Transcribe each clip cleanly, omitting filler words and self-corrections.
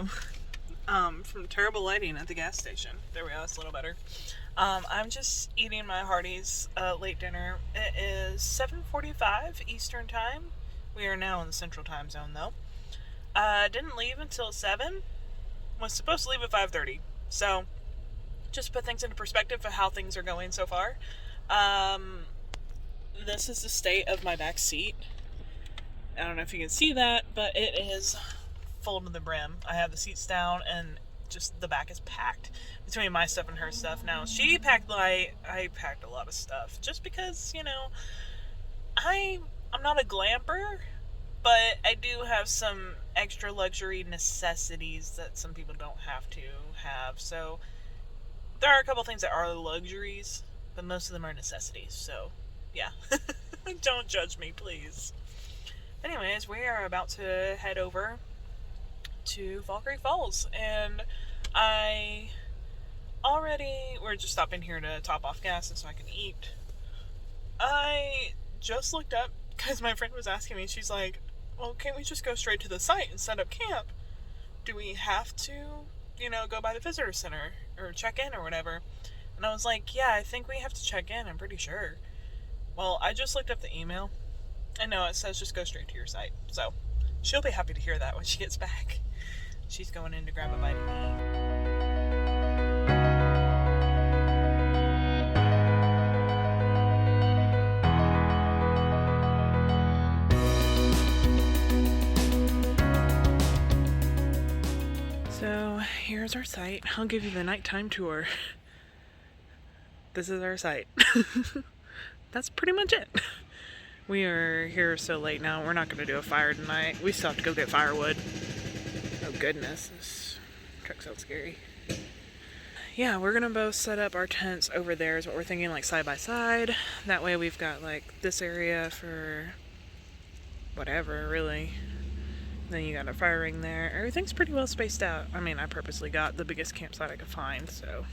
Hello. From terrible lighting at the gas station. There we go, it's a little better. I'm just eating my Hardee's late dinner. It is 7:45 Eastern Time. We are now in the Central Time Zone, though. Didn't leave until 7. Was supposed to leave at 5:30. So, just put things into perspective of how things are going so far. This is the state of my back seat. I don't know if you can see that, but it is full to the brim. I have the seats down and just the back is packed between my stuff and her stuff. Now, she packed light, I packed a lot of stuff just because, I'm not a glamper, but I do have some extra luxury necessities that some people don't have to have. So there are a couple things that are luxuries, but most of them are necessities. So yeah, don't judge me, please. Anyways, we are about to head over to Fall Creek Falls, and we're just stopping here to top off gas so I can eat. I just looked up because my friend was asking me, she's like, well, can't we just go straight to the site and set up camp? Do we have to, go by the visitor center or check in or whatever? And I was like, yeah, I think we have to check in, I'm pretty sure. Well, I just looked up the email, and no, it says just go straight to your site. So she'll be happy to hear that when she gets back. She's going in to grab a bite to eat. So here's our site. I'll give you the nighttime tour. This is our site. That's pretty much it. We are here so late now. We're not going to do a fire tonight. We still have to go get firewood. Oh goodness, this truck sounds scary. Yeah, we're going to both set up our tents over there is what we're thinking, like side by side. That way we've got like this area for whatever, really. Then you got a fire ring there. Everything's pretty well spaced out. I mean, I purposely got the biggest campsite I could find, so.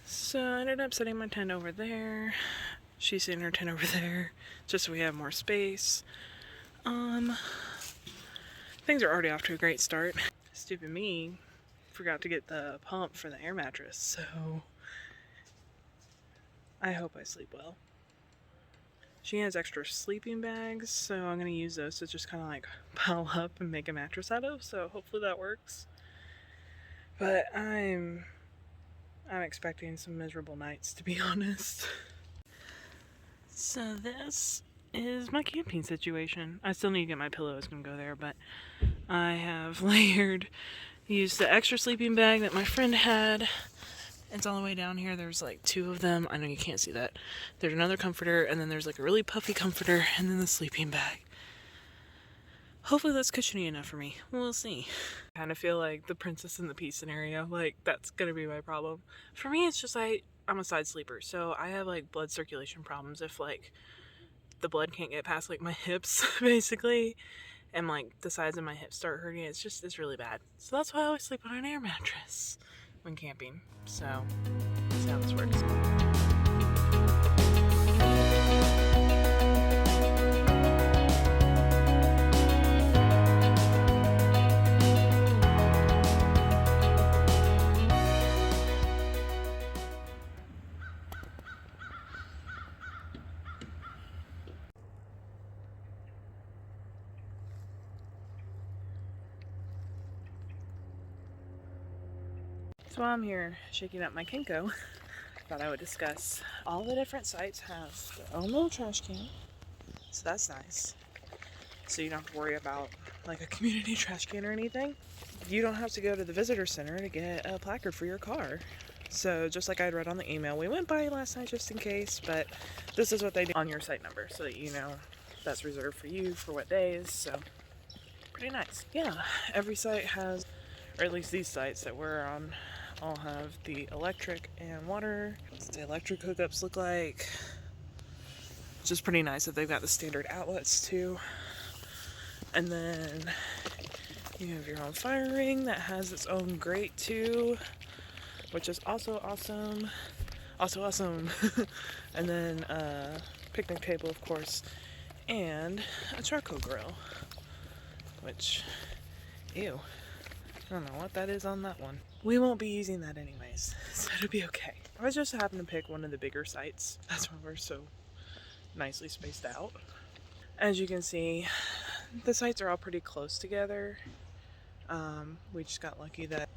So I ended up setting my tent over there. She's setting her tent over there, just so we have more space. Things are already off to a great start. Stupid me forgot to get the pump for the air mattress, so I hope I sleep well. She has extra sleeping bags, so I'm going to use those to just kind of like pile up and make a mattress out of, so hopefully that works. But I'm expecting some miserable nights, to be honest. So this is my camping situation. I still need to get my pillows and go there, but I have used the extra sleeping bag that my friend had. It's all the way down here. There's like 2 of them. I know you can't see that. There's another comforter, and then there's like a really puffy comforter, and then the sleeping bag. Hopefully that's cushiony enough for me. We'll see. I kind of feel like the Princess and the Pea scenario. Like, that's gonna be my problem. For me, it's just I'm a side sleeper, so I have like blood circulation problems if like the blood can't get past like my hips, basically, and like the sides of my hips start hurting. It's really bad. So that's why I always sleep on an air mattress when camping. So that's how this works. So while I'm here shaking up my Kinko, I thought I would discuss all the different sites have their own little trash can, so that's nice. So you don't have to worry about like a community trash can or anything. You don't have to go to the visitor center to get a placard for your car. So just like I'd read on the email, we went by last night just in case, but this is what they do on your site number so that you know that's reserved for you for what days, so pretty nice. Yeah, every site has, or at least these sites that we're on, all have the electric and water. What's the electric hookups look like? Which is pretty nice that they've got the standard outlets too. And then you have your own fire ring that has its own grate too, which is also awesome. And then a picnic table, of course, and a charcoal grill, which, ew. don't know what that is on that one. We won't be using that anyways, so it'll be okay. I was just happened to pick one of the bigger sites. That's why we're so nicely spaced out. As you can see, the sites are all pretty close together. We just got lucky that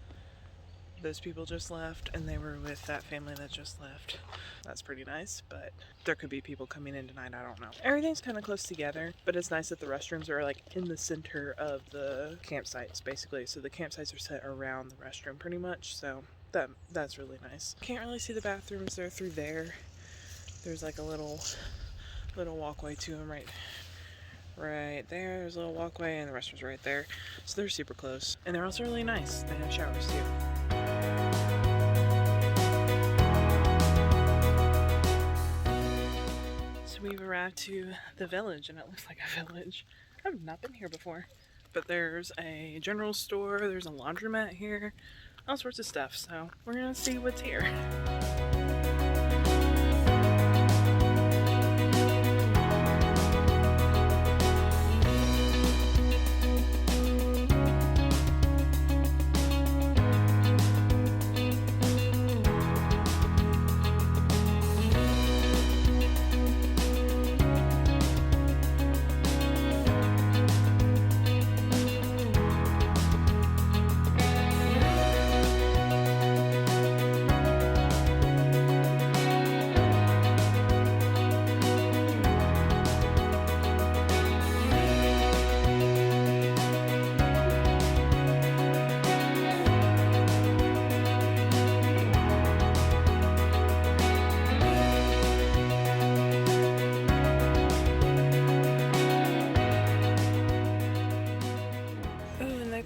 those people just left and they were with that family that just left. That's pretty nice, but there could be people coming in tonight, I don't know. Everything's kind of close together, but it's nice that the restrooms are like in the center of the campsites basically. So the campsites are set around the restroom pretty much, so that's really nice. Can't really see the bathrooms, they're through there. There's like a little walkway to them right there. There's a little walkway and the restroom's right there. So they're super close. And they're also really nice. They have showers too. So we've arrived to the village, and it looks like a village. I've not been here before. But there's a general store, there's a laundromat here, all sorts of stuff. So we're gonna see what's here.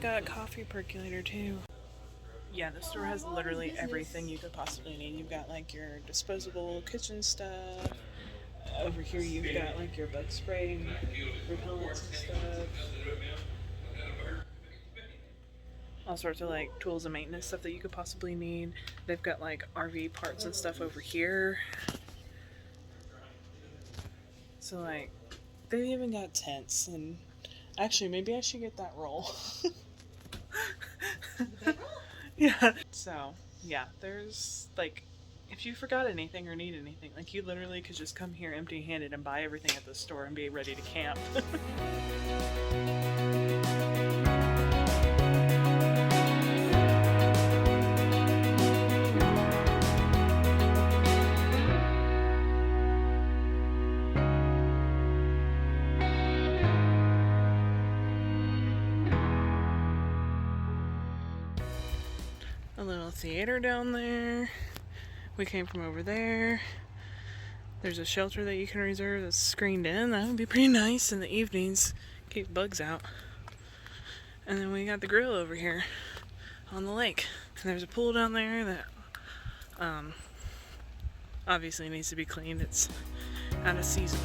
Got a coffee percolator too. Yeah, the store has literally everything you could possibly need. You've got like your disposable kitchen stuff. Over here you've got like your bug spray repellents and stuff. All sorts of like tools and maintenance stuff that you could possibly need. They've got like RV parts and stuff over here. So like they've even got tents, and actually maybe I should get that roll. Yeah. So, yeah, there's like, if you forgot anything or need anything, like you literally could just come here empty-handed and buy everything at the store and be ready to camp. A little theater down there. We came from over there. There's a shelter that you can reserve that's screened in. That would be pretty nice in the evenings. Keep bugs out. And then we got the grill over here on the lake. And there's a pool down there that obviously needs to be cleaned. It's out of season.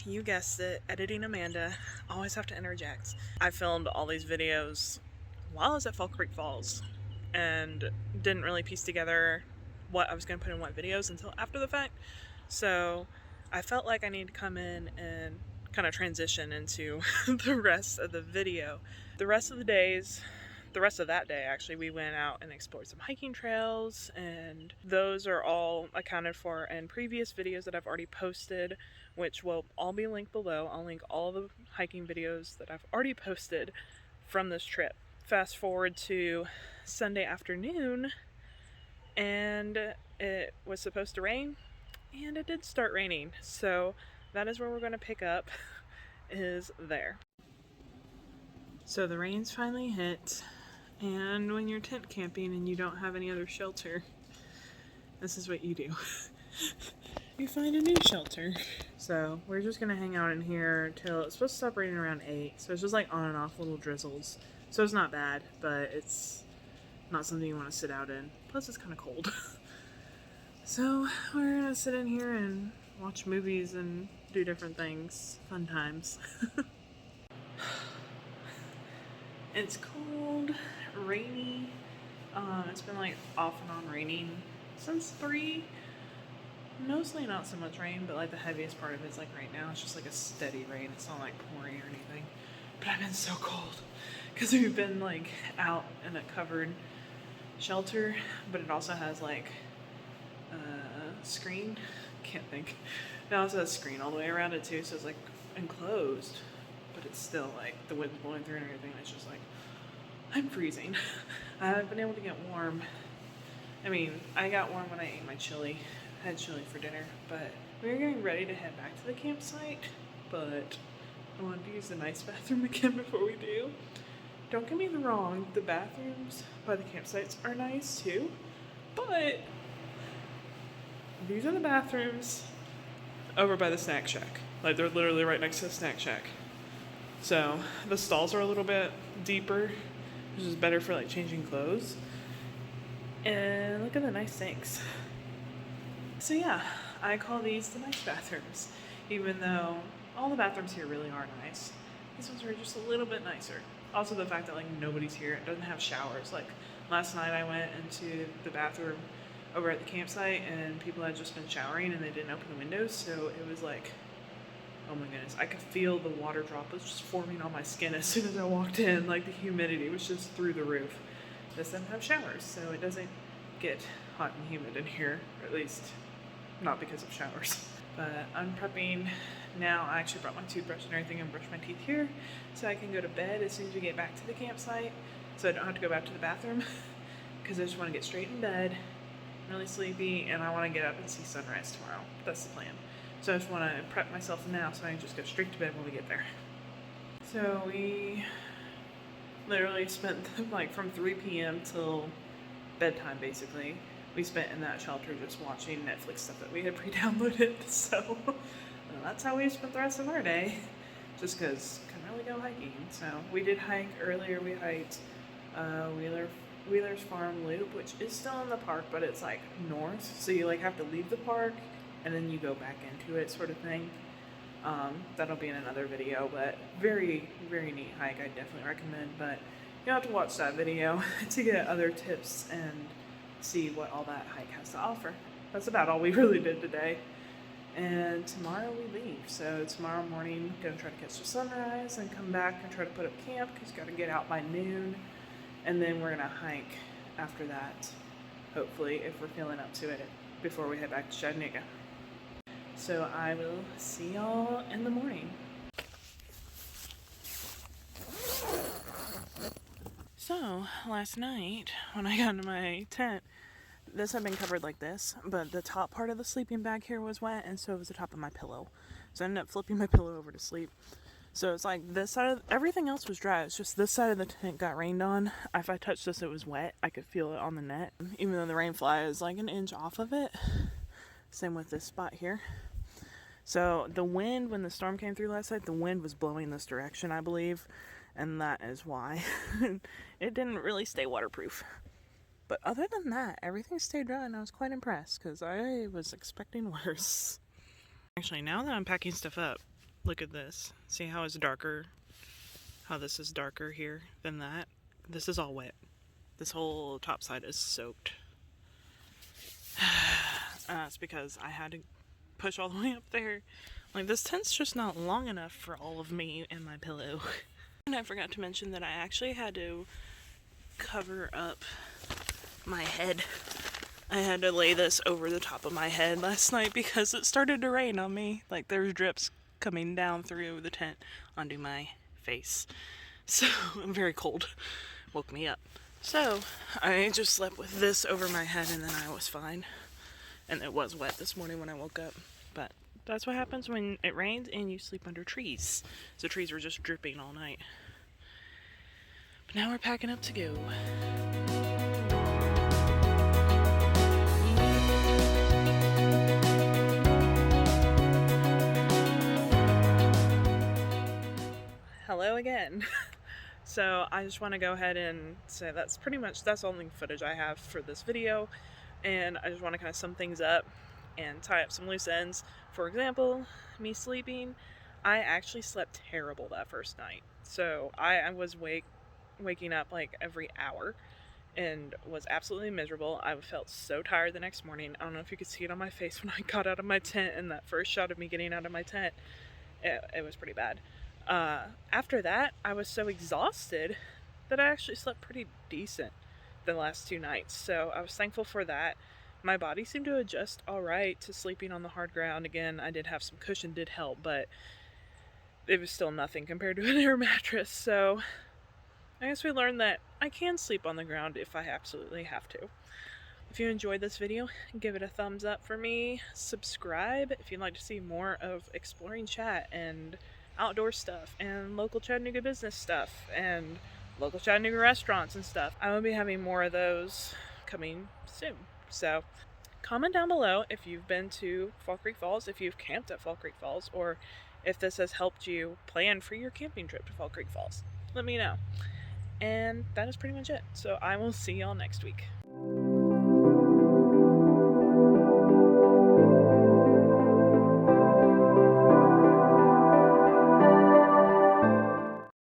You guessed it, editing Amanda. Always have to interject. I filmed all these videos while I was at Fall Creek Falls and didn't really piece together what I was going to put in what videos until after the fact. So I felt like I need to come in and kind of transition into the rest of the video. The rest of that day actually, we went out and explored some hiking trails, and those are all accounted for in previous videos that I've already posted, which will all be linked below. I'll link all the hiking videos that I've already posted from this trip. Fast forward to Sunday afternoon, and it was supposed to rain, and it did start raining. So that is where we're going to pick up, is there. So the rain's finally hit, and when you're tent camping and you don't have any other shelter, this is what you do. You find a new shelter. So we're just gonna hang out in here till it's supposed to stop raining around 8. So it's just like on and off little drizzles. So it's not bad, but it's not something you want to sit out in. Plus it's kind of cold. So we're gonna sit in here and watch movies and do different things. Fun times. It's cold, rainy. It's been like off and on raining since 3. Mostly not so much rain, but like the heaviest part of it is like right now. It's just like a steady rain. It's not like pouring or anything. But I've been so cold because we've been like out in a covered shelter, but it also has like screen. Can't think. It also has screen all the way around it too, so it's like enclosed, but it's still like the wind's blowing through and everything. It's just like I'm freezing. I haven't been able to get warm. I mean, I got warm when I ate my chili. I had chili for dinner, but we were getting ready to head back to the campsite, but I wanted to use the nice bathroom again before we do. Don't get me wrong, the bathrooms by the campsites are nice too, but these are the bathrooms over by the snack shack. Like they're literally right next to the snack shack. So the stalls are a little bit deeper, which is better for like changing clothes. And look at the nice sinks. So yeah, I call these the nice bathrooms, even though all the bathrooms here really are nice. These ones are just a little bit nicer. Also the fact that like nobody's here, it doesn't have showers. Like last night I went into the bathroom over at the campsite and people had just been showering and they didn't open the windows, so it was like, oh my goodness, I could feel the water droplets just forming on my skin as soon as I walked in. Like the humidity was just through the roof. This doesn't have showers, so it doesn't get hot and humid in here, or at least not because of showers. But I'm prepping now. I actually brought my toothbrush and everything and brushed my teeth here so I can go to bed as soon as we get back to the campsite, so I don't have to go back to the bathroom because I just want to get straight in bed, really sleepy, and I want to get up and see sunrise tomorrow. That's the plan. So I just want to prep myself now so I can just go straight to bed when we get there. So we literally spent like from 3 p.m. till bedtime basically. We spent in that shelter just watching Netflix stuff that we had pre-downloaded. So that's how we spent the rest of our day, just because couldn't really go hiking. So we did hike earlier. We hiked Wheeler's Farm Loop, which is still in the park, but it's like north. So you like have to leave the park and then you go back into it, sort of thing. That'll be in another video, but very, very neat hike. I definitely recommend, but you'll have to watch that video to get other tips and see what all that hike has to offer. That's about all we really did today. And tomorrow we leave. So tomorrow morning, gonna try to catch the sunrise and come back and try to put up camp because gotta get out by noon. And then we're gonna hike after that, hopefully, if we're feeling up to it, before we head back to Chattanooga. So I will see y'all in the morning. So last night when I got into my tent, this had been covered like this, but the top part of the sleeping bag here was wet, and so was the top of my pillow. So I ended up flipping my pillow over to sleep. So it's like this side of everything else was dry. It's just this side of the tent got rained on. If I touched this, it was wet. I could feel it on the net, even though the rain fly is like an inch off of it. Same with this spot here. So the wind, when the storm came through last night, the wind was blowing this direction, I believe, and that is why it didn't really stay waterproof. But other than that, everything stayed dry, and I was quite impressed because I was expecting worse. Actually, now that I'm packing stuff up, look at this. See how it's darker? How this is darker here than that? This is all wet. This whole top side is soaked. It's because I had to push all the way up there. Like, this tent's just not long enough for all of me and my pillow. And I forgot to mention that I actually had to cover up my head. I had to lay this over the top of my head last night because it started to rain on me. Like, there's drips coming down through the tent onto my face. So I'm very cold. Woke me up. So I just slept with this over my head and then I was fine. And it was wet this morning when I woke up. But that's what happens when it rains and you sleep under trees. So trees were just dripping all night. But now we're packing up to go. Hello again. So I just want to go ahead and say that's the only footage I have for this video, and I just want to kind of sum things up and tie up some loose ends. For example, me sleeping, I actually slept terrible that first night. So I was waking up like every hour and was absolutely miserable. I felt so tired the next morning. I don't know if you could see it on my face when I got out of my tent, and that first shot of me getting out of my tent, it was pretty bad. After that, I was so exhausted that I actually slept pretty decent the last 2 nights. So I was thankful for that. My body seemed to adjust all right to sleeping on the hard ground. Again, I did have some cushion, did help, but it was still nothing compared to an air mattress. So I guess we learned that I can sleep on the ground if I absolutely have to. If you enjoyed this video, give it a thumbs up for me. Subscribe if you'd like to see more of exploring Chatt and outdoor stuff and local Chattanooga business stuff and local Chattanooga restaurants and stuff. I will be having more of those coming soon. So comment down below if you've been to Fall Creek Falls, if you've camped at Fall Creek Falls, or if this has helped you plan for your camping trip to Fall Creek Falls. Let me know. And that is pretty much it. So I will see y'all next week.